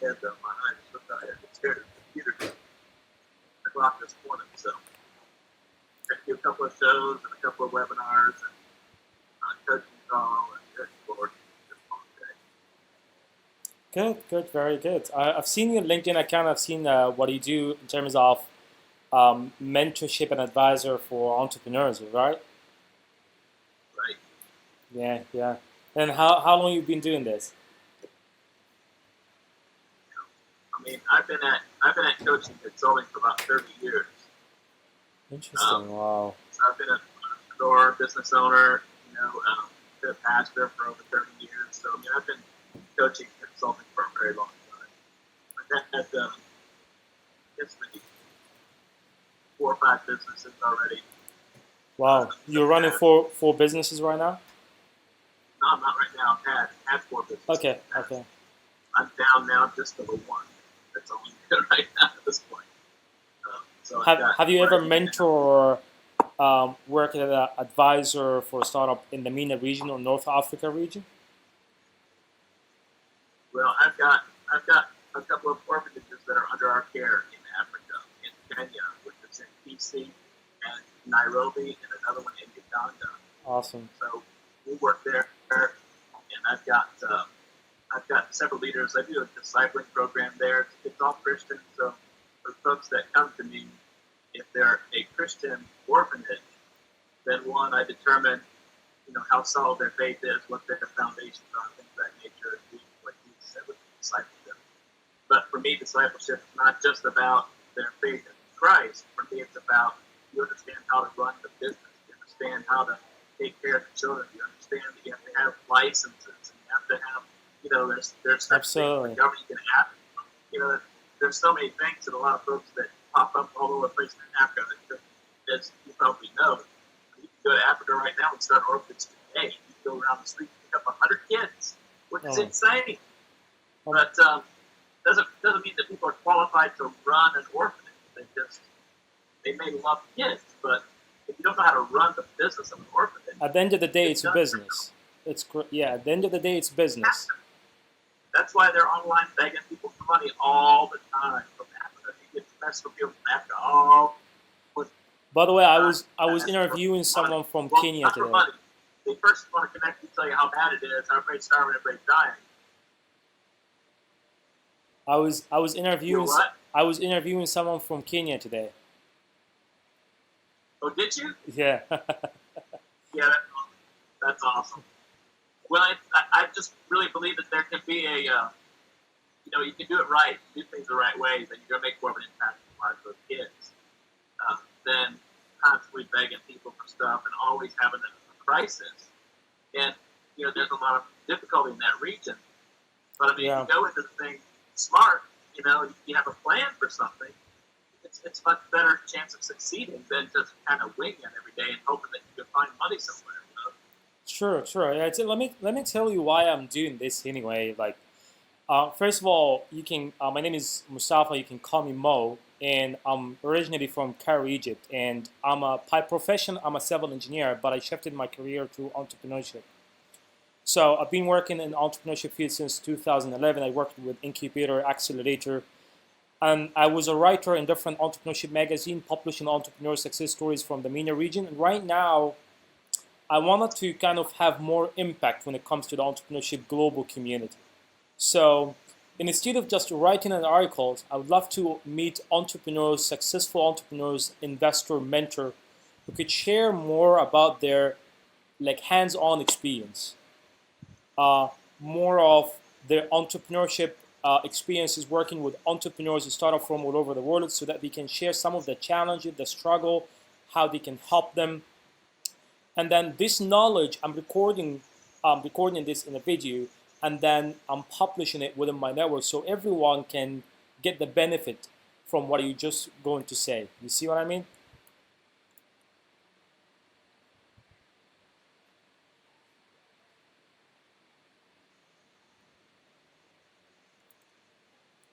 head though. My eyes are so tired. I'm scared of the computer. The clock this morning, so I do a couple of shows and a couple of webinars and coaching call and good Lord, just a long day. Good, very good. I've seen your LinkedIn account. I've seen what you do in terms of mentorship and advisor for entrepreneurs, right? Right. Yeah. And how long you've been doing this? I mean, I've been at coaching consulting for about 30 years. Interesting. Wow. So I've been an entrepreneur, business owner, been a pastor for over 30 years. So I mean, I've been coaching consulting for a very long time. I've had it's maybe 4 or 5 businesses already. Wow. You're running four businesses right now? No, I'm not right now. I've had 4 businesses. Okay. I'm down now just to the one. That's all I'm doing right now at this point. So have you ever mentored or worked as an advisor for a startup in the MENA region or North Africa region? Well, I've got a couple of orphanages that are under our care in Africa, in Kenya, which is in PC, and Nairobi, and another one in Uganda. Awesome. So we work there, and I've got several leaders. I do a discipling program there. It's all Christian, so for folks that come to me, if they're a Christian orphanage, then one, I determine, how solid their faith is, what their foundations are, things of that nature, like you said with discipleship. But for me, discipleship is not just about their faith in Christ. For me, it's about you understand how to run the business, you understand how to take care of the children, you understand that you have to have licenses, and you have to have, there's Absolutely. the government can have, there's so many things that a lot of folks that pop up all over the place in Africa that, as you probably know, you can go to Africa right now and start an orphanage today. You can go around the street and pick up 100 kids, which is insane. But doesn't mean that people are qualified to run an orphanage. They may love kids, but if you don't know how to run the business of an orphanage, at the end of the day, it's a business. At the end of the day, it's business. That's why they're online begging people for money all the time from Africa. You get the best from people from Africa all. By the way, I was interviewing someone from Kenya today. Money. They first want to connect you, tell you how bad it is, how everybody's starving, everybody's dying. I was interviewing someone from Kenya today. Oh, did you? Yeah. Yeah, that's awesome. Well, I just really believe that there can be a, you can do it right, do things the right way, then you're going to make more of an impact in the lives of those kids than constantly begging people for stuff and always having a crisis. And, there's a lot of difficulty in that region. But, I mean, if you go into the thing smart, you have a plan for something, it's a much better chance of succeeding than just kind of winging it every day and hoping that you can find money somewhere. Sure. Yeah, let me tell you why I'm doing this anyway. Like, first of all, you can. My name is Mustafa. You can call me Mo, and I'm originally from Cairo, Egypt. And by profession, I'm a civil engineer, but I shifted my career to entrepreneurship. So I've been working in the entrepreneurship field since 2011. I worked with incubator, accelerator, and I was a writer in different entrepreneurship magazines, publishing entrepreneur success stories from the MENA region. And right now, I wanted to kind of have more impact when it comes to the entrepreneurship global community. So instead of just writing an article, I would love to meet entrepreneurs, successful entrepreneurs, investor, mentor, who could share more about their hands-on experience, more of their entrepreneurship experiences working with entrepreneurs who start off from all over the world, so that they can share some of the challenges, the struggle, how they can help them. And then this knowledge, I'm recording this in a video, and then I'm publishing it within my network so everyone can get the benefit from what you're just going to say. You see what I mean?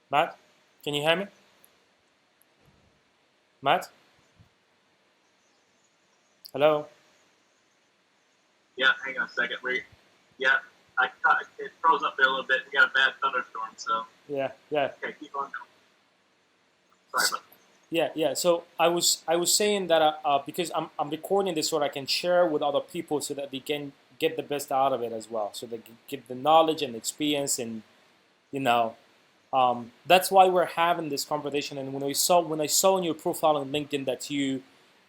Matt, can you hear me? Matt? Hello? Yeah, hang on a second. It froze up there a little bit. We got a bad thunderstorm, so Yeah. okay, keep on going. Sorry about that. Yeah. So I was saying that because I'm recording this so that I can share with other people so that they can get the best out of it as well. So they can get the knowledge and experience, and you know, that's why we're having this conversation. And when I saw in your profile on LinkedIn that you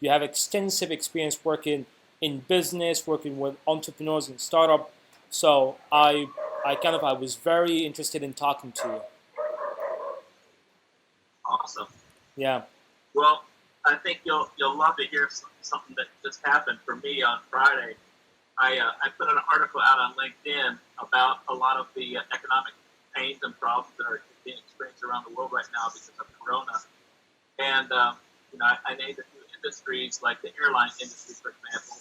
have extensive experience working in business, working with entrepreneurs and startup, so I was very interested in talking to you. Awesome. Yeah. Well, I think you'll love to hear something that just happened for me on Friday. I put an article out on LinkedIn about a lot of the economic pains and problems that are being experienced around the world right now because of Corona. And I named a few industries like the airline industry, for example.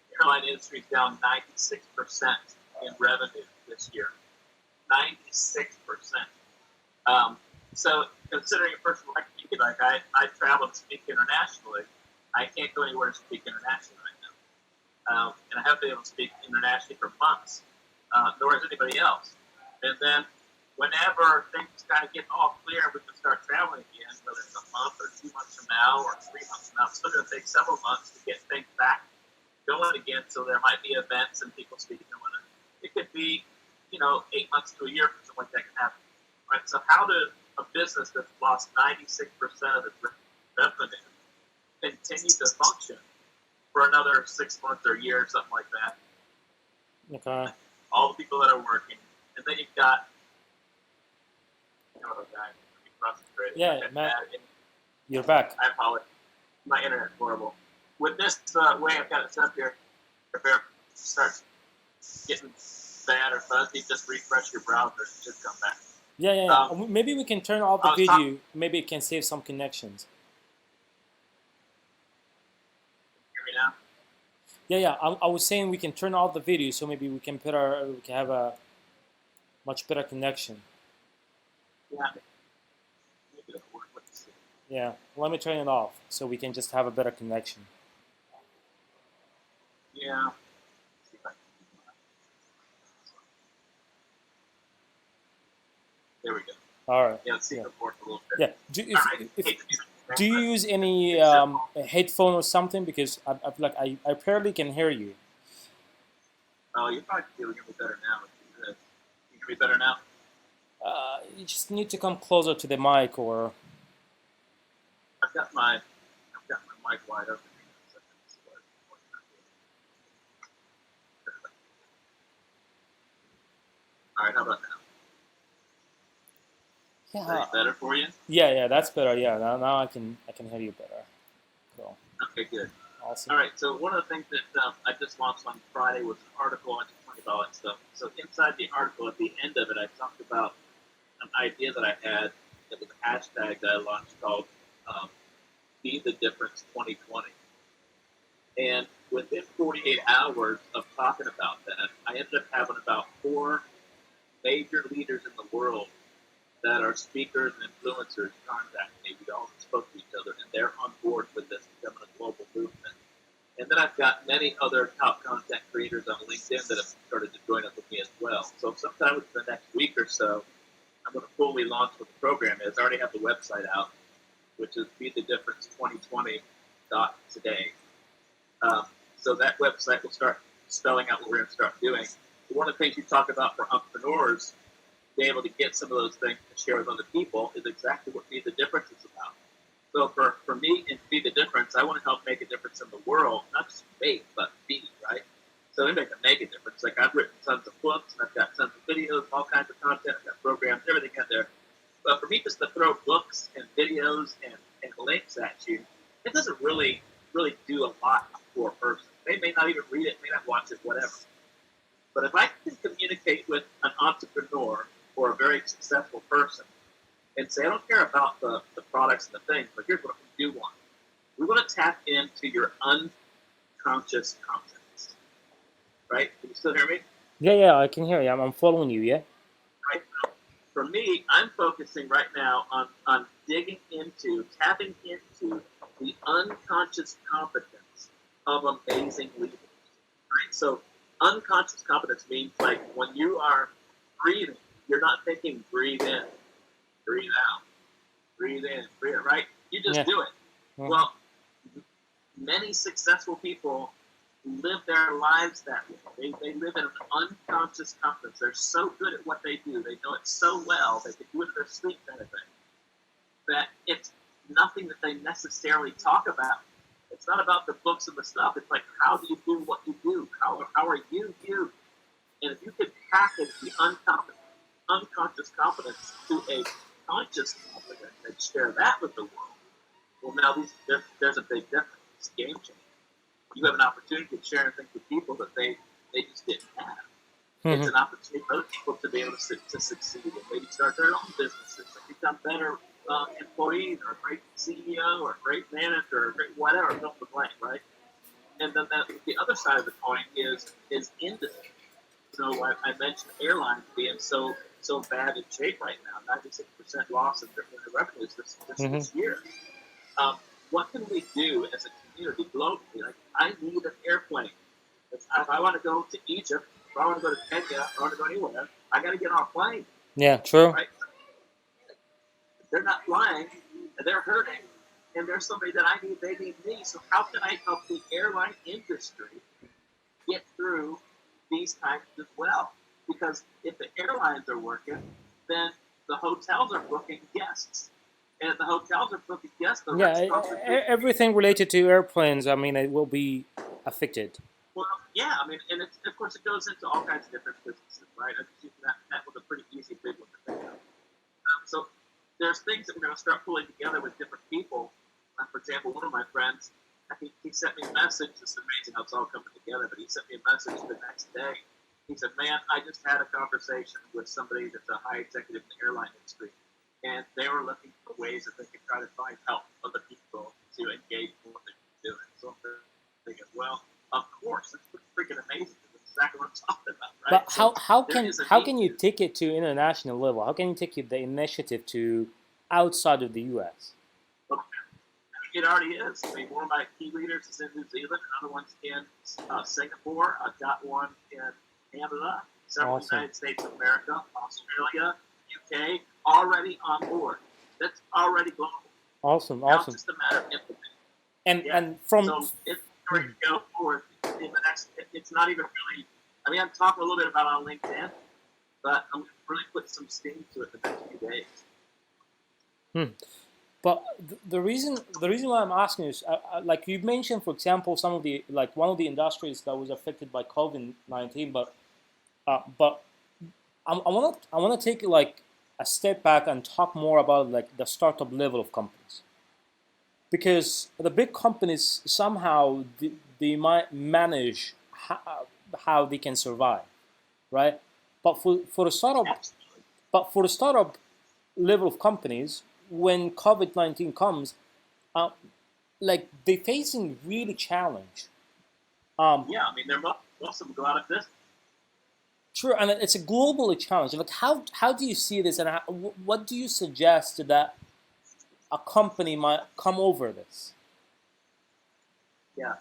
The airline industry is down 96% in revenue this year. 96%. So considering a person like me, like I travel to speak internationally, I can't go anywhere to speak internationally right now. And I haven't been able to speak internationally for months, nor has anybody else. And then whenever things kind of get all clear and we can start traveling again, whether it's a month or 2 months from now or 3 months from now, it's still going to take several months to get things back going again. So there might be events and people speaking. It could be, 8 months to a year for something like that can happen. Right? So how does a business that's lost 96% of its revenue continue to function for another 6 months or a year or something like that? Okay. All the people that are working. And then you've got, frustrated. Yeah, man. You're back. I apologize. My internet's horrible. With this way I've got it set up here, if it starts getting bad or fuzzy, just refresh your browser. It should come back. Yeah. Maybe we can turn off the video. Maybe it can save some connections. Hear me now? Yeah. I was saying we can turn off the video, so maybe we can have a much better connection. Yeah. Maybe it'll work. Let's see. Yeah. Let me turn it off so we can just have a better connection. Yeah. There we go. All right. Yeah, let's see if it works a little Yeah. bit. Do you use any headphone or something? Because I apparently can hear you. Oh, you probably feel me better now. Can you hear me better now? You just need to come closer to the mic, or I've got my mic wide open. All right, how about now? Is that better for you? Yeah, that's better. Yeah, now I can hear you better. Cool. Okay, good. Awesome. All right, so one of the things that I just launched on Friday was an article on $20 stuff. So inside the article, at the end of it, I talked about an idea that I had that was a hashtag that I launched called Be the Difference 2020. And within 48 hours of talking about that, I ended up having about 4 major leaders in the world that are speakers and influencers contact me. We all spoke to each other, and they're on board with this becoming a global movement. And then I've got many other top content creators on LinkedIn that have started to join up with me as well. So sometime within the next week or so, I'm going to fully launch what the program is. I already have the website out, which is BeTheDifference2020.today. So that website will start spelling out what we're going to start doing. One of the things you talk about for entrepreneurs, being able to get some of those things to share with other people, is exactly what Be the Difference is about. So for me and Be the Difference, I want to help make a difference in the world, not just make, but be, right? So we make a difference. Like I've written tons of books, and I've got tons of videos, all kinds of content, I've got programs, everything out there. But for me just to throw books and videos and links at you, it doesn't really do a lot for a person. They may not even read it, may not watch it, whatever. But if I can communicate with an entrepreneur or a very successful person and say, I don't care about the products and the things, but here's what we do want. We want to tap into your unconscious competence. Right? Can you still hear me? Yeah, I can hear you. I'm following you, yeah? Right. For me, I'm focusing right now on tapping into the unconscious competence of amazing leaders. Right? So Unconscious competence means like when you are breathing, you're not thinking breathe in, breathe out, breathe in, breathe out, right? You just Yeah. do it. Mhm. Well, many successful people live their lives that way. They live in an unconscious competence. They're so good at what they do. They know it so well. They can do it in their sleep kind of thing. That it's nothing that they necessarily talk about. It's not about the books and the stuff. It's like, how do you do what you do? How are you you? And if you could package the unconscious competence to a conscious competence and share that with the world, well, now there's a big difference. It's a game changer. You have an opportunity to share things with people that they just didn't have. It's Mhm. an opportunity for other people to be able to succeed and maybe start their own businesses and become better employees or a great CEO or a great manager or a great whatever, fill the blank, right? And then the other side of the coin is industry. So I mentioned airlines being so bad in shape right now, 96% loss in their revenues Mhm. this year. Um, what can we do as a community globally? Like, I need an airplane. If I want to go to Egypt, if I want to go to Kenya, if I want to go anywhere, I got to get on a plane, Yeah. True. right? If they're not flying and they're hurting, and there's somebody that I need, they need me. So how can I help the airline industry get through these times as well? Because if the airlines are working, then the hotels are booking guests. And if the hotels are booking guests, the Yeah. restaurants are doing. Everything related to airplanes. I mean, it will be affected. Well, yeah, I mean, and of course it goes into all kinds of different businesses, right? I just using that was a pretty easy big one to think of. So there's things that we're going to start pulling together with different people. For example, one of my friends, he sent me a message. It's amazing how it's all coming together, but he sent me a message the next day. He said, man, I just had a conversation with somebody that's a high executive in the airline industry, and they were looking for ways that they could try to find help other people to engage in what they're doing. So I'm thinking, well, of course, it's freaking amazing. It's exactly what I'm talking about, right? But So there is a how need can you here. take it to international level? How can you take the initiative to outside of the U.S.? But it already is. I mean, one of my key leaders is in New Zealand, another one's in Singapore. I've got one in Canada, several Awesome. United States of America, Australia, UK, already on board. That's already global. Awesome. Now it's Awesome. just a matter of implementing. And Yeah. and from So it's going to go forward in the next. It's not even really. I mean, I'm talking a little bit about on LinkedIn, but I'm going to really put some steam to it the next few days. hmm. But the reason why I'm asking is like you mentioned, for example, some of the like one of the industries that was affected by COVID-19, but I want to take like a step back and talk more about like the startup level of companies because the big companies somehow they might manage how they can survive, right? But for the startup Absolutely. but for the startup level of companies, when COVID-19 comes, uh, like they're facing really challenge. Um, Yeah, I mean, most of them go out of business. True, and it's a global challenge. Like, how do you see this, and what do you suggest that a company might come over this? Yeah.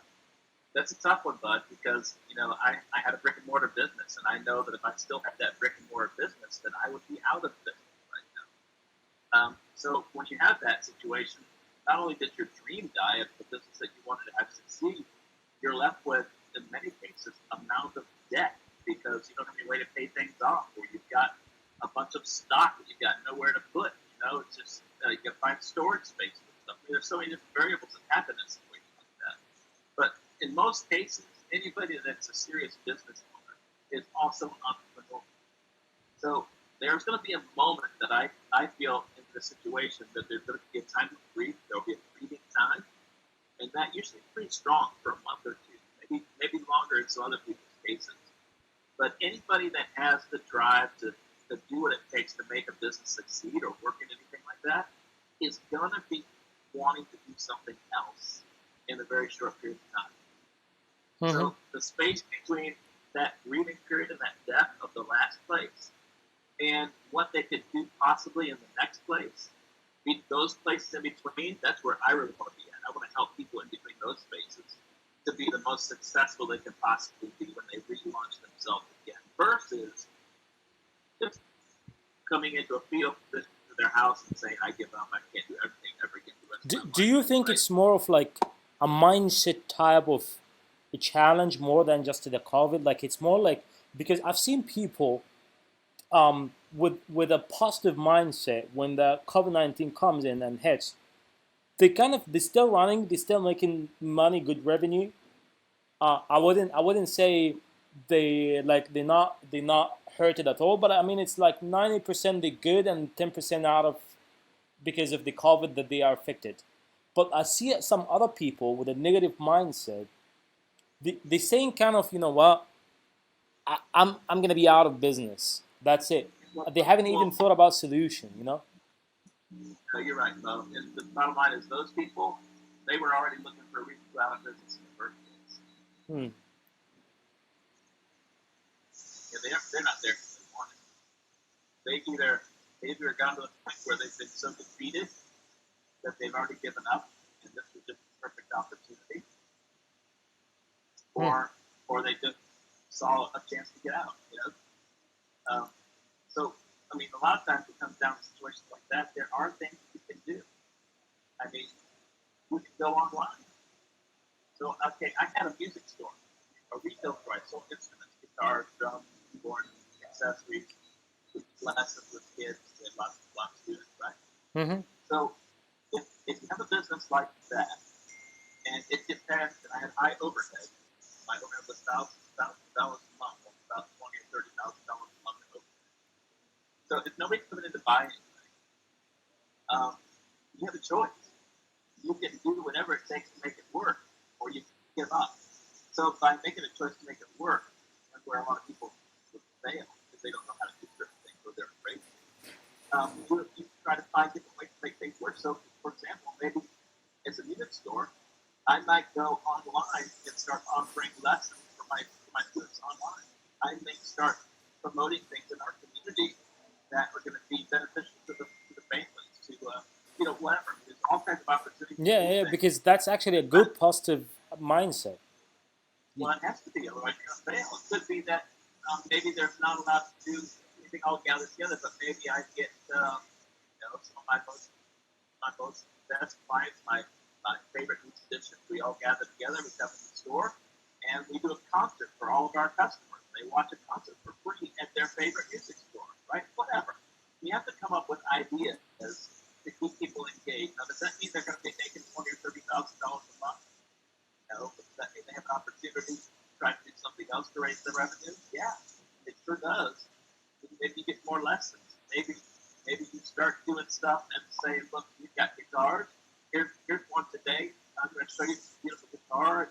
That's a tough one, bud, because I had a brick and mortar business, and I know that if I still had that brick and mortar business, then I would be out of business right now. So when you have that situation, not only did your dream die of the business that you wanted to have succeed, you're left with, in many cases, amount of debt because you don't have any way to pay things off, or you've got a bunch of stock that you've got nowhere to put. It's just you can find storage space and stuff. I mean, there's so many different variables that happen in situations like that. But in most cases, anybody that's a serious business owner is also an entrepreneur. So there's going to be a moment that I feel in this situation that there's going to be a time of grief. There'll be a grieving time, and that usually is pretty strong for a month or two, maybe longer in some other people's cases. But anybody that has the drive to do what it takes to make a business succeed or work in anything like that is going to be wanting to do something else in a very short period of time. Mm-hmm. So the space between that grieving period and that death of the last place and what they could do possibly in the next place, those places in between, that's where I really want to be at. I want to help people in between those spaces to be the most successful they can possibly be when they relaunch themselves again, versus just coming into a field position to their house and saying, "I give up. I can't do everything ever again the rest of my Do life." you think Right? it's more of like a mindset type of a challenge more than just the COVID? Like it's more like because I've seen people with a positive mindset when the COVID-19 comes in and hits, they're still running, they're still making money, good revenue. I wouldn't say they're not hurted at all, but I mean it's like 90% they're good and 10% out of because of the COVID that they are affected. But I see some other people with a negative mindset. They're saying kind of, you know what, I'm gonna be out of business. That's it. Well, They haven't even well, thought about solution. You know. no, you're right, Bo. And the bottom line is those people, they were already looking for a reason to go out of business in the first place. Hmm. Yeah, they're not there because they want it. They either gotten to the point where they've been so defeated that they've already given up, and this was just a perfect opportunity, Hmm. or they just saw a chance to get out. So I mean, a lot of times it comes down to situations like that. There are things you can do. I mean, you can go online. So okay, I had a music store, a retail store. I sold instruments, guitars, drums, keyboards, accessories, lessons with kids, and lots of students, right? Mm-hmm. So if you have a business like that, and it depends, and I had high overhead. My overhead was $1,000 a month, about $20,000 or $30,000 a month in overhead. So if nobody's coming in to buy anything, you have a choice. You can do whatever it takes to make it work, or you can give up. So by making a choice to make it work, that's where a lot of people would fail because they don't know how to do certain things or they're afraid. You try to find different ways to make things work. So, for example, maybe as a music store, I might go online and start offering lessons for my students online. I may start promoting things in our community that are going to be beneficial to the families, whatever. There's all kinds of opportunities to Yeah, do yeah, things. because that's actually a But, good positive mindset. well, it has to be, otherwise you're going to fail. It could be that maybe there's not allowed to do anything all gathered together, but maybe I get some of my most best clients, my favorite musicians. We all gather together. We come to the store, and we do a concert for all of our customers. They watch a concert for free at their favorite music store, right? Whatever. You have to come up with ideas to keep people engaged. Now, does that mean they're going to be making $20,000 or $30,000 a month? No. But does that mean they have an opportunity to try to do something else to raise their revenue? Yeah, it sure does. Maybe you get more lessons. Maybe you start doing stuff and say, look, you've got guitars. Here's one today. I'm going to show you this beautiful guitar.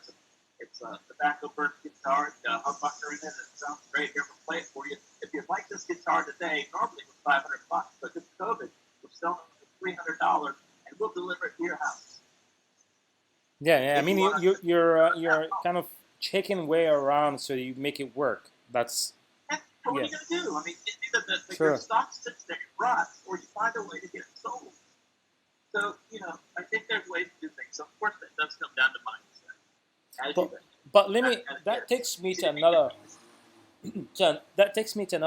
It's a tobacco burnt guitar. It's got a humbucker in it. It sounds great. Here, we'll play it for you. If you like this guitar today, normally it was $500, but with COVID, we're selling it for $300, and we'll deliver it to your house. Yeah, yeah. I If mean, you you want you to, you're you're kind of checking way around so you make it work. That's what are yeah, you going to do? I mean, either your sure. stock sits there and rots, or you find a way to get it sold. So, I think there's ways to do things. So, of course, that does come down to mindset, as you But mentioned. but And again, that takes me easy to to make another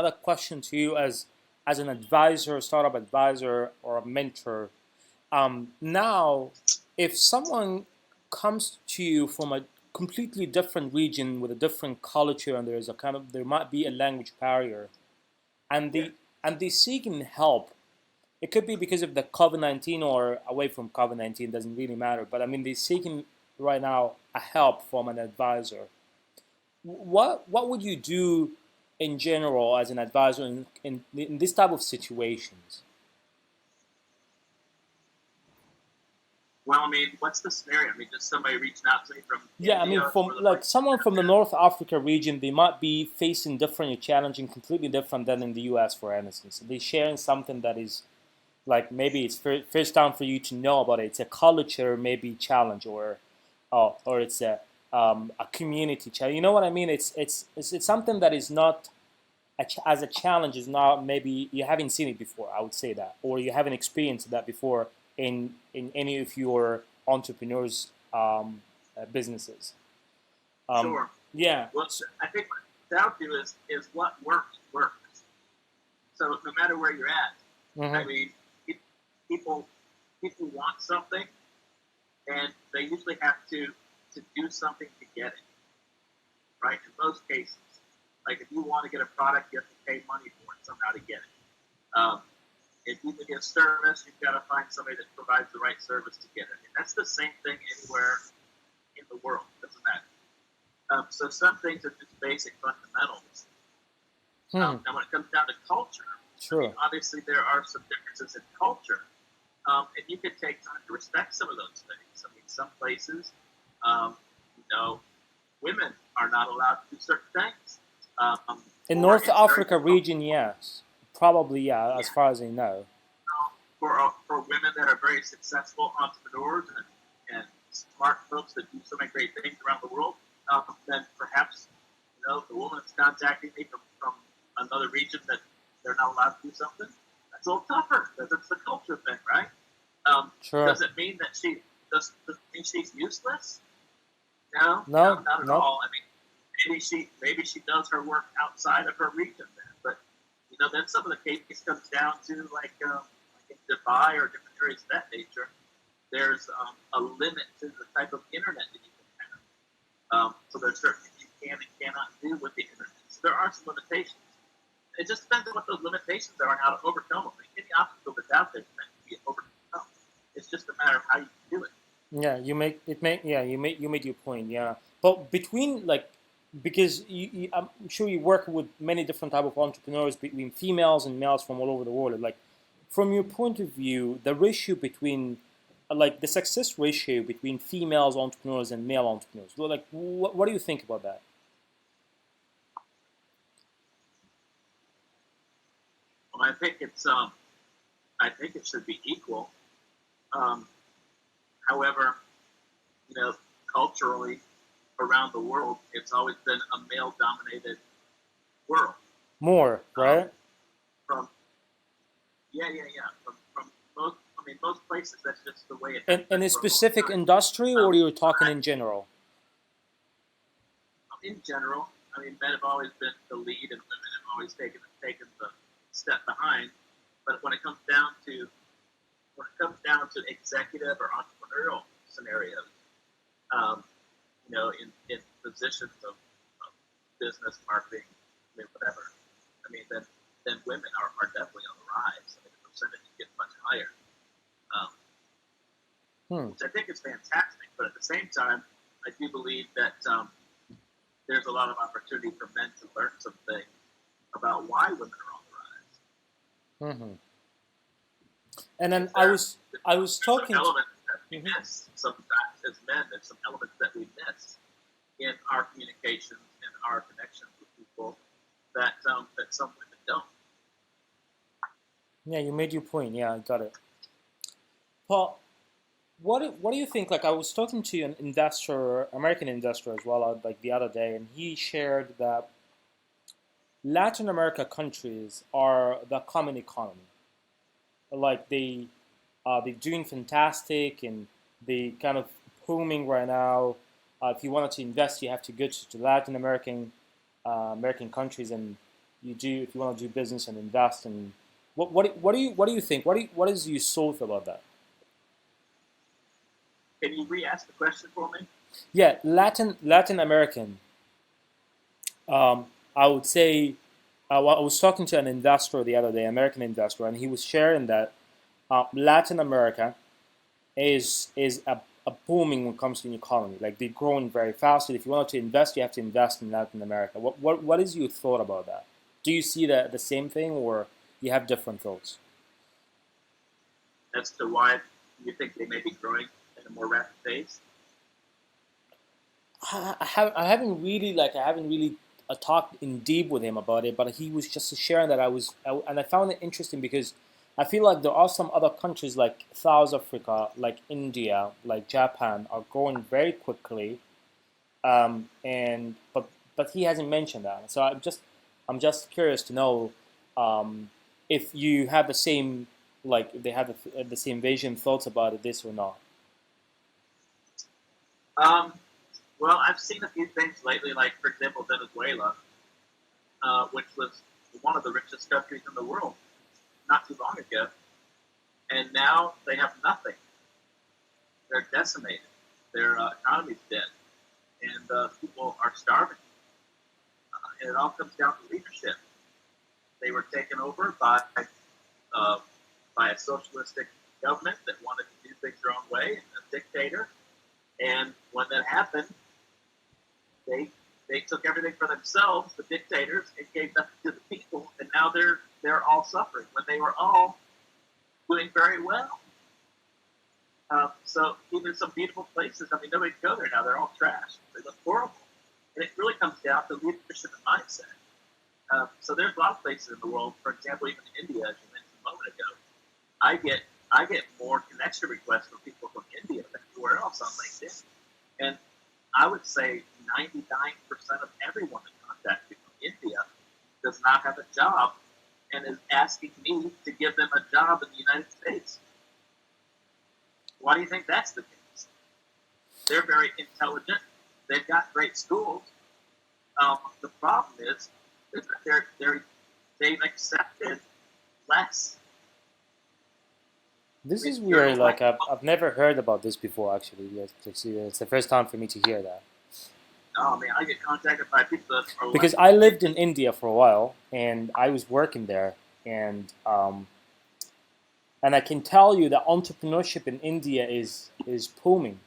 advice. question to you as an advisor, startup advisor, or a mentor. Now, if someone comes to you from a completely different region with a different culture, and there might be a language barrier, and Yeah. they seeking help. It could be because of the COVID-19 or away from COVID-19, doesn't really matter. But I mean, they're seeking right now a help from an advisor. What would you do in general as an advisor in this type of situations? Well, I mean, what's the scenario? I mean, just somebody reaching out to me from Yeah, I mean, India from for the like first someone from the time. North Africa region, they might be facing different, challenging, completely different than in the U.S. For instance, they're sharing something that is like maybe it's first time for you to know about it. It's a culture maybe challenge or it's a community challenge. You know what I mean? It's something that is not as a challenge is not maybe you haven't seen it before. I would say that, or you haven't experienced that before in any of your entrepreneurs businesses. Sure. Yeah. Well, I think what it's down to is what works works. So no matter where you're at, I Mm-hmm. mean, people people want something, and they usually have to do something to get it. Right? In most cases, like if you want to get a product, you have to pay money for it somehow to get it. If you can get service, you've got to find somebody that provides the right service to get it. And that's the same thing anywhere in the world. It doesn't matter. So some things are just basic fundamentals. Hmm. Now, when it comes down to culture, I mean, Sure. obviously there are some differences in culture, and you can take time to respect some of those things. I mean, some places, um, you know, women are not allowed to do certain things, In or North it's very Africa difficult. region, yes, probably yeah, as Yeah, far as I know. for women that are very successful entrepreneurs and smart folks that do so many great things around the world, then perhaps the woman is contacting me from another region that they're not allowed to do something. That's a little tougher because it's the culture thing, right? Sure. Does it mean that does it mean she's useless? No, no, No, not at no. all. I mean, maybe she does her work outside of her region then, but then some of the case comes down to like in Dubai or different areas of that nature. There's a limit to the type of internet that you can have. So there's certain things you can and cannot do with the internet. So there are some limitations. It just depends on what those limitations are and how to overcome them. Like, any obstacle that's out there is meant to be overcome. It's just a matter of how you can do it. Yeah, you make it make yeah you made your point. Yeah, but between like because I'm sure you work with many different type of entrepreneurs between females and males from all over the world. Like from your point of view, the ratio between like the success ratio between females entrepreneurs and male entrepreneurs. Well, like what do you think about that? Well, I think it should be equal. Um, However, you know, culturally around the world, it's always been a male-dominated world. More, Um, right? from yeah. From most places, that's just the way it has In been a for a long specific time. industry, or you're But talking in general? in general, I mean, men have always been the lead, and women have always taken the step behind. But when it comes down to executive or entrepreneurial scenarios, um, in positions of business, marketing, I mean, whatever. I mean, then women are definitely on the rise. I mean, the percentage gets much higher, um, Hmm. which I think is fantastic. But at the same time, I do believe that there's a lot of opportunity for men to learn some things about why women are on the rise. Hmm. And then Because there, I was there's some talking to. elements that we Mhm. miss. Sometimes as men, there's some elements that we miss in our communications and our connections with people that some women don't. Yeah, you made your point. Yeah, I got it. Paul, what do you think? Like, I was talking to an investor, American investor as well, like the other day, and he shared that Latin America countries are the common economy. Like they're doing fantastic and they kind of booming right now. If you wanted to invest, you have to go to Latin American countries, and you do if you want to do business and invest. And what do you think? What is your thought about that? Can you re-ask the question for me? Yeah, Latin American. I would say well, I was talking to an investor the other day, American investor, and he was sharing that Latin America is a booming when it comes to the economy. Like they're growing very fast. And if you want to invest, you have to invest in Latin America. What is your thought about that? Do you see the same thing, or you have different thoughts? As to why you think they may be growing at a more rapid pace? I haven't really talked in deep with him about it, but he was just sharing that and I found it interesting because I feel like there are some other countries like South Africa, like India, like Japan are growing very quickly, and but he hasn't mentioned that. So I'm just curious to know if you have the same like if they have the same vision thoughts about this or not. Um, Well, I've seen a few things lately, like for example, Venezuela, which was one of the richest countries in the world not too long ago, and now they have nothing. They're decimated. Their economy's dead, and people are starving. And it all comes down to leadership. They were taken over uh, by a socialistic government that wanted to do things their own way, a dictator. And when that happened, they took everything for themselves, the dictators, and gave nothing to the people. And now they're all suffering when they were all doing very well. So even some beautiful places, I mean, nobody can go there now. They're all trash. They look horrible. And it really comes down to leadership and mindset. So there's a lot of places in the world, for example, even India, as you mentioned a moment ago, I get more connection requests from people from India than anywhere else on LinkedIn. And I would say 99% of everyone that contacts me from India does not have a job and is asking me to give them a job in the United States. Why do you think that's the case? They're very intelligent. They've got great schools. The problem is that they've accepted less. This is weird. Like I've never heard about this before. Actually, it's the first time for me to hear that. Oh man, I get contacted by people that are Because I lived in India for a while, and I was working there, and I can tell you that entrepreneurship in India is booming.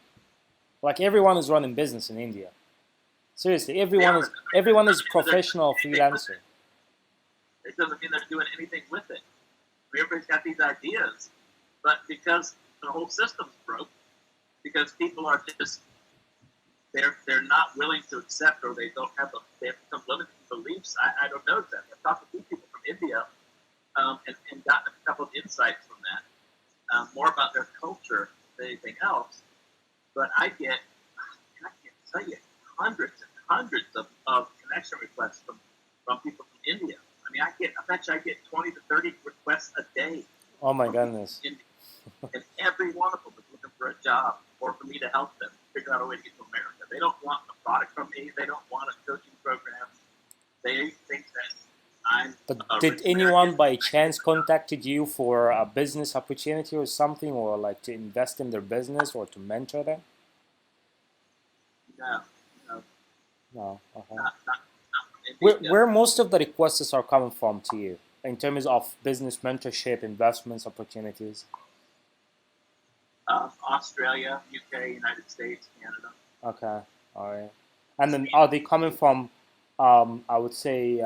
Like everyone is running business in India. Seriously, everyone is professional freelancer. It doesn't mean they're doing anything with it. Everybody's got these ideas, but because the whole system's broke, because people are just they're not willing to accept, or they have some limiting beliefs. I don't know exactly. I've talked to a few people from India and gotten a couple of insights from that, more about their culture than anything else. But I can't tell you, hundreds and hundreds of connection requests from people from India. I mean, I bet you I get 20 to 30 requests a day. Oh my goodness. And every one of them is looking for a job or for me to help them figure out a way to get to America. They don't want a product from me. They don't want a coaching program. They think that I'm. But did anyone by chance contacted you for a business opportunity or something, or like to invest in their business or to mentor them? No. No. Okay. Not Where most of the requests are coming from to you in terms of business mentorship, investments, opportunities? Australia, UK, United States, Canada. Okay, all right. And then are they coming from, I would say,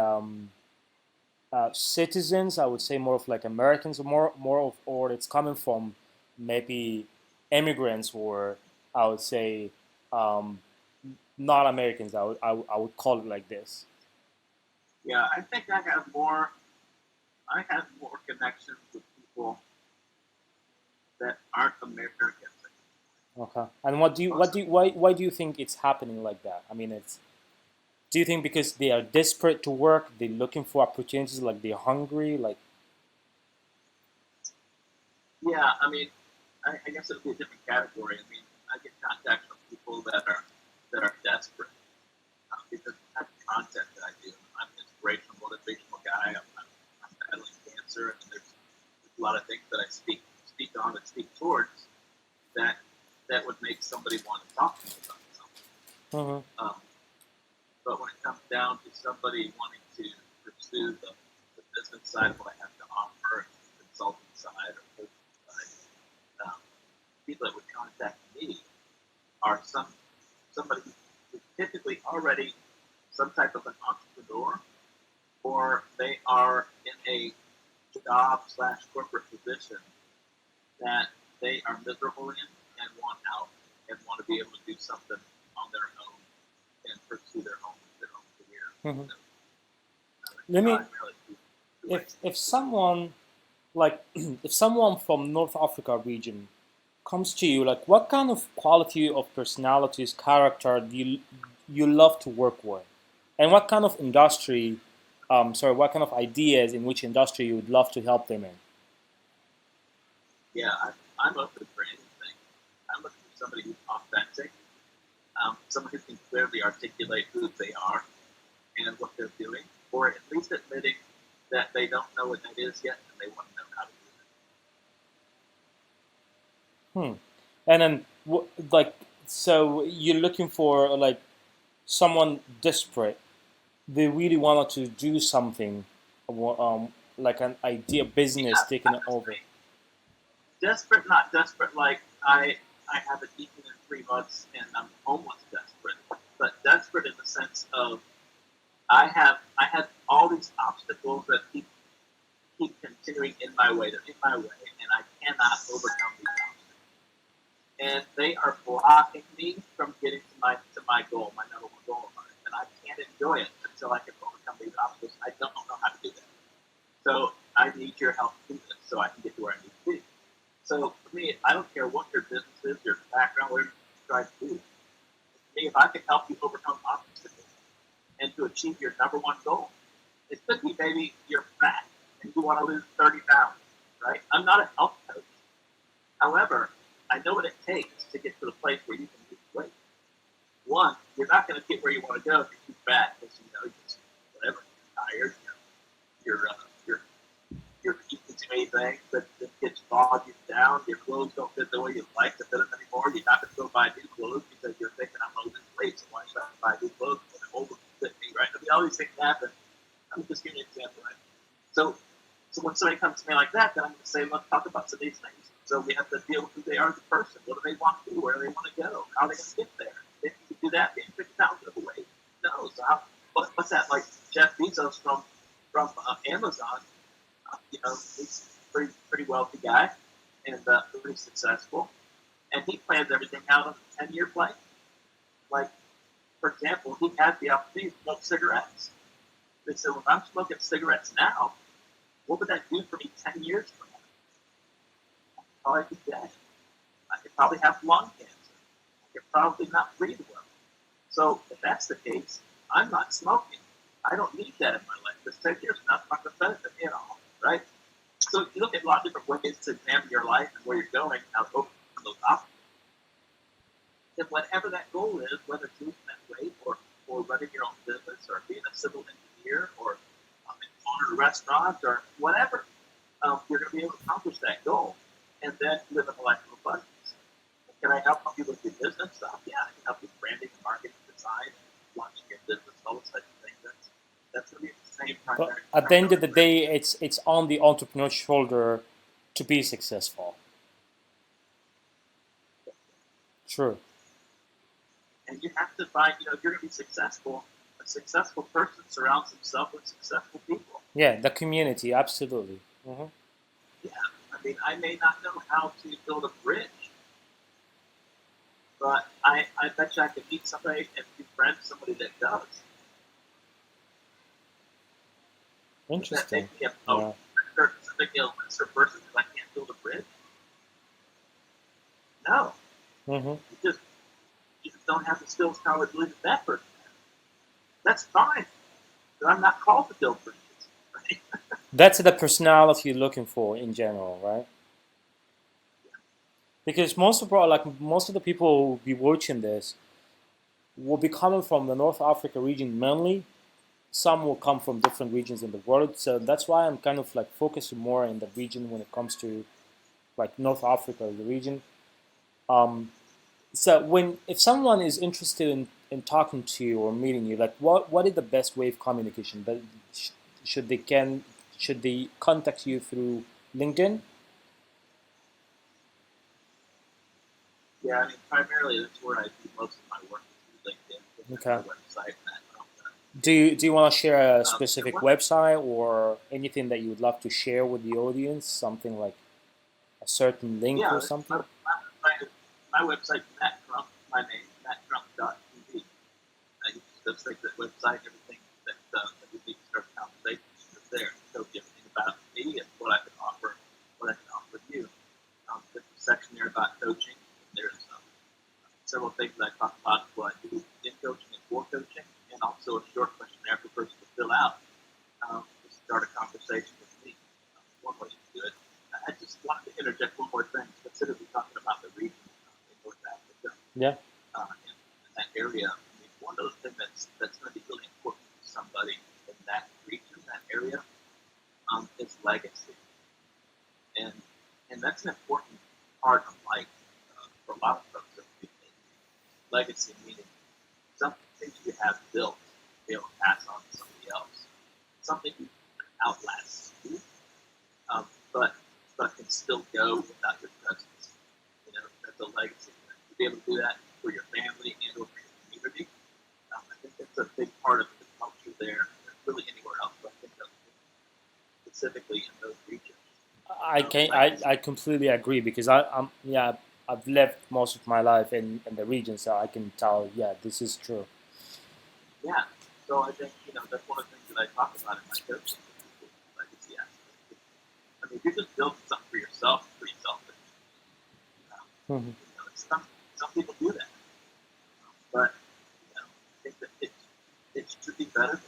citizens? I would say more of like Americans, or more of, or it's coming from maybe immigrants, or I would say not Americans. I would call it like this. Yeah, I think I have more connections with people that aren't Americans. Okay. And why do you think it's happening like that? I mean, do you think because they are desperate to work, they're looking for opportunities, like they're hungry, like? Yeah, I mean, I guess it would be a different category. I mean, I get contacts from people that are desperate because of the type of content that I do. I'm an inspirational, motivational guy. I'm battling cancer, and there's a lot of things that I speak on and speak towards that would make somebody want to talk to me about something. Mm-hmm. But when it comes down to somebody wanting to pursue the business side of what I have to offer, the consulting side or coaching side, people that would contact me are somebody who's typically already some type of an entrepreneur, or they are in a job/corporate position that they are miserable in and want out and want to be able to do something on their own and pursue their own career. Mm-hmm. So, if someone like if someone from North Africa region comes to you, like what kind of quality of personalities, character do you love to work with, and what kind of industry, what kind of ideas in which industry you would love to help them in? Yeah, I'm open for anything. I'm looking for somebody who's authentic. someone who can clearly articulate who they are and what they're doing, or at least admitting that they don't know what that is yet and they want to know how to Hmm. And then, like, so you're looking for like someone desperate. They really wanted to do something, like an idea, do it. business taking it over. Desperate, not desperate like I haven't eaten in 3 months and I'm homeless desperate, but desperate in the sense of I have all these obstacles that keep continuing in my way, and I cannot overcome these obstacles. And they are blocking me from getting to my goal, my number one goal in life. And I can't enjoy it until I can overcome these obstacles. I don't know how to do that. So I need your help to do this so I can get to where I need to be. So for me, I don't care what your business is, your background, whatever you try to do. For me, if I can help you overcome obstacles and to achieve your number one goal, it could be maybe you're fat and you want to lose 30 pounds, right? I'm not a health coach. However, I know what it takes to get to the place where you can lose weight. One, you're not going to get where you want to go if you're too fat because you're just whatever, you're tired, you're eating too many things that gets bogged you down. Your clothes don't fit the way you like to fit them anymore. You're not going to go buy new clothes because you're thinking I'm losing weight, so why should I buy new clothes when they're old fit me, right? I mean, all these things happen. I'm just giving you an example, right? So when somebody comes to me like that, then I'm going to say, let's talk about some of these things. So we have to deal with who they are as a person. What do they want to do? Where do they want to go? How are they going to get there? If you do that, being 50,000 overweight. No. So what's that like? Jeff Bezos from Amazon. He's a pretty wealthy guy and pretty successful. And he plans everything out on a 10-year plan. Like, for example, he had the opportunity to smoke cigarettes. They said, well, if I'm smoking cigarettes now, what would that do for me 10 years from now? I'd probably be dead. I could probably have lung cancer. I could probably not breathe well. So if that's the case, I'm not smoking. I don't need that in my life. Because 10 years from now, it's not going to benefit me at all, right? So you look at a lot of different ways to examine your life and where you're going, how to overcome those obstacles. And whatever that goal is, whether it's losing that weight or running your own business or being a civil engineer or owning a restaurant or whatever, you're going to be able to accomplish that goal and then live a life of abundance. Can I help you with your business stuff? Yeah, I can help you with branding, marketing, design, launching your business, all those types of things. That's going to be the same But primary. at the end of the day, it's on the entrepreneur's shoulder to be successful. True. And you have to find, if you're going to be successful, a successful person surrounds himself with successful people. Yeah, the community, absolutely. Mm-hmm. Yeah, I mean, I may not know how to build a bridge, but I bet you I could meet somebody and befriend somebody that does. Interesting. Does that make me a lesser person because I can't build a bridge? No. Mm-hmm. You just don't have the skills, power, ability that person has. That's fine. But I'm not called to build bridges. Right? That's the personality you're looking for in general, right? Because most of the people who will be watching this will be coming from the North Africa region mainly. Some will come from different regions in the world, so that's why I'm kind of like focusing more in the region when it comes to like North Africa, the region. So if someone is interested in talking to you or meeting you, like what is the best way of communication? But should should they contact you through LinkedIn? Yeah, I mean, primarily that's where I do most of my work is through LinkedIn, Okay. the website, and that. Do you want to share a specific website or anything that you would love to share with the audience? Something like a certain link or something? My website, Matt Crump, my name, mattcrump.tv. You can just take that website, everything that we need to start the conversation is there. So everything about me and what I can offer you. There's a section there about coaching. There's several things that I talk about what I do in coaching and for coaching, and also a short questionnaire for a person to fill out to start a conversation with me. One way to do it. I just wanted to interject one more thing, specifically talking about the region in North Africa. Yeah. In that area, I mean, one of the things that's going to be really important to somebody in that region, that area, is legacy, and and that's an important part of life for a lot of folks. Legacy meaning something you have built to be able to pass on to somebody else, something you can outlast you, but can still go without your presence. You know, that's a legacy. To be able to do that for your family and or for your community, I think that's a big part of the culture there. Really anywhere else, but I think specifically in those regions. I completely agree because I'm yeah I've lived most of my life in the region, so I can tell yeah this is true. Yeah. So I think that's one of the things that I talk about in my coaching. Legacy aspect. I mean, if you're just building something for yourself, it's pretty selfish. Mm-hmm. Some people do that, but I think that it should be better than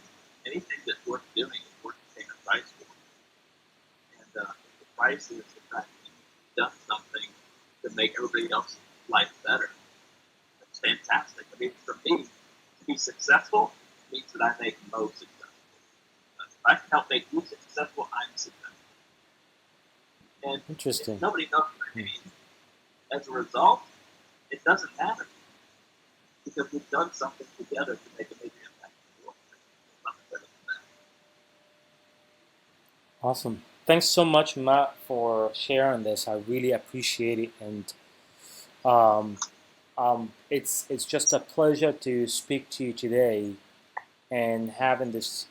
anything that's worth doing is worth paying a price for. And the price is the fact that you've done something to make everybody else's life better. That's fantastic. I mean, for me, to be successful means that I make Mo successful. If I can help make you successful, I'm successful. And Interesting. if nobody knows what I mean, as a result, it doesn't matter because we've done something together to make a major impact in the world. Nothing better than that. Awesome. Thanks so much, Matt, for sharing this. I really appreciate it, and it's just a pleasure to speak to you today and having this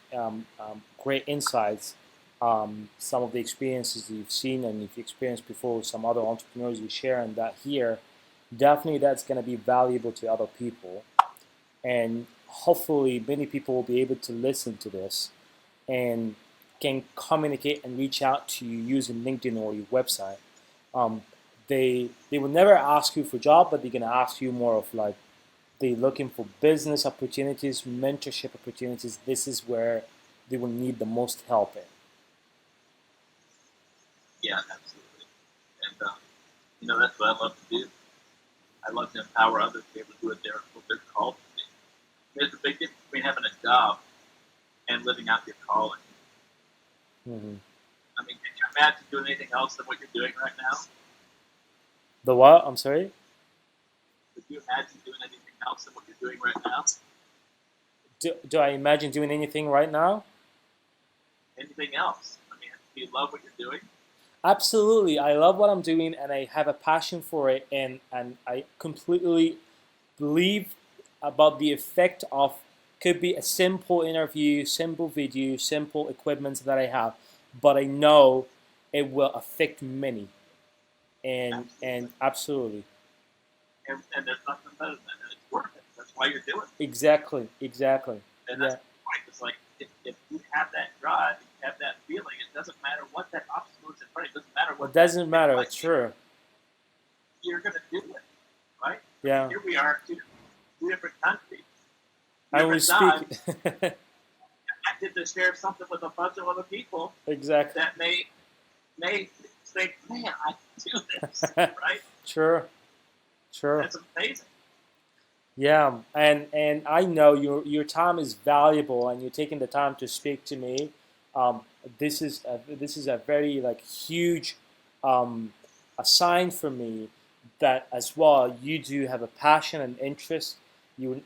great insights. Some of the experiences you've seen and you've experienced before with some other entrepreneurs you share, and that here, definitely that's going to be valuable to other people. And hopefully, many people will be able to listen to this and can communicate and reach out to you using LinkedIn or your website. Um, they will never ask you for a job, but they're gonna ask you more of like they're looking for business opportunities, mentorship opportunities. This is where they will need the most help in. Yeah, absolutely. And that's what I love to do. I love to empower others to be able to do what they're called to do. There's a big difference between having a job and living out your calling. Mm-hmm. I mean, can you imagine doing anything else than what you're doing right now? The what? I'm sorry? Could you imagine doing anything else than what you're doing right now? Do I imagine doing anything right now? Anything else? I mean, do you love what you're doing? Absolutely. I love what I'm doing and I have a passion for it, and I completely believe about the effect of could be a simple interview, simple video, simple equipment that I have, but I know it will affect many. And absolutely. And there's nothing better than that. And it's worth it. That's why you're doing it. Exactly. And Yeah. that's the point. It's like if you have that drive, if you have that feeling, it doesn't matter what that obstacle is in front of you. It doesn't matter what It doesn't matter. like, Sure. you're going to do it, right? Yeah. I mean, here we are, two different countries. I will speak. I get to share something with a bunch of other people Exactly. that may think, man, I can do this, right? Sure. That's amazing. Yeah, and I know your time is valuable, and you're taking the time to speak to me. Um, this is a very like huge a sign for me that as well you do have a passion and interest. You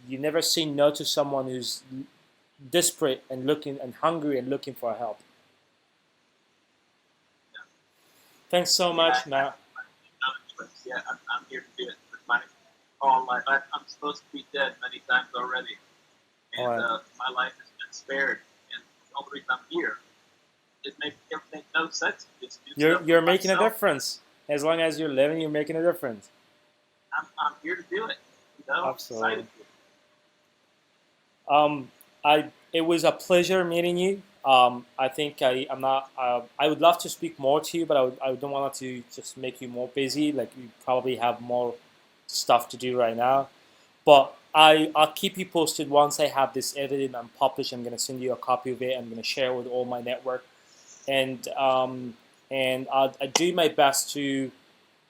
never say no to someone who's desperate and looking and hungry and looking for help. Yeah. Thanks so much, Matt. Yeah, I'm here to do it with my whole life. I'm supposed to be dead many times already, and my life has been spared. And the only reason I'm here is make everything no sense. Just you're making a difference. As long as you're living, you're making a difference. I'm here to do it. Absolutely. It was a pleasure meeting you. I think I'm not. I would love to speak more to you, but I don't want to just make you more busy. Like you probably have more stuff to do right now. But I'll keep you posted once I have this edited and published. I'm gonna send you a copy of it. I'm gonna share it with all my network, and I do my best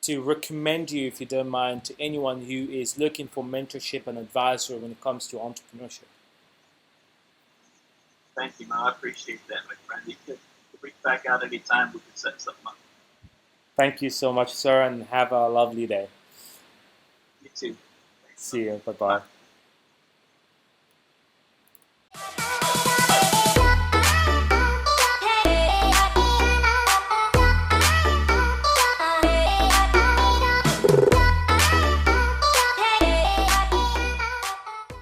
to recommend you, if you don't mind, to anyone who is looking for mentorship and advisory when it comes to entrepreneurship? Thank you, Mo. I appreciate that, my friend. You can reach back out anytime. We can set something up. Thank you so much, sir, and have a lovely day. You too. Thanks, See you. Bye Mo. bye. Bye.